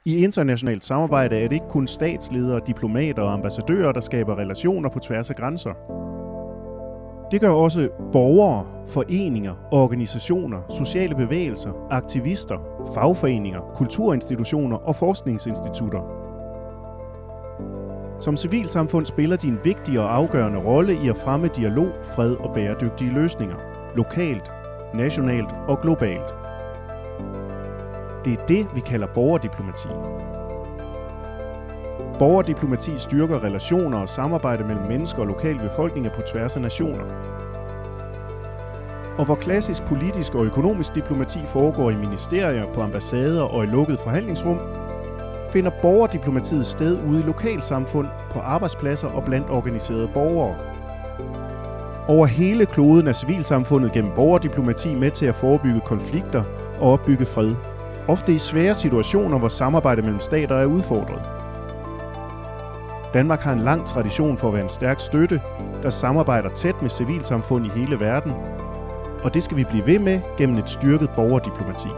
I internationalt samarbejde er det ikke kun statsledere, diplomater og ambassadører, der skaber relationer på tværs af grænser. Det gør også borgere, foreninger, organisationer, sociale bevægelser, aktivister, fagforeninger, kulturinstitutioner og forskningsinstitutter. Som civilsamfund spiller de en vigtig og afgørende rolle i at fremme dialog, fred og bæredygtige løsninger, lokalt, nationalt og globalt. Det er det, vi kalder borgerdiplomati. Borgerdiplomati styrker relationer og samarbejde mellem mennesker og lokale befolkninger på tværs af nationer. Og hvor klassisk politisk og økonomisk diplomati foregår i ministerier, på ambassader og i lukkede forhandlingsrum, finder borgerdiplomatiet sted ude i lokalsamfund, på arbejdspladser og blandt organiserede borgere. Over hele kloden er civilsamfundet gennem borgerdiplomati med til at forebygge konflikter og opbygge fred. Ofte i svære situationer, hvor samarbejde mellem stater er udfordret. Danmark har en lang tradition for at være en stærk støtte, der samarbejder tæt med civilsamfund i hele verden, og det skal vi blive ved med gennem et styrket borgerdiplomati.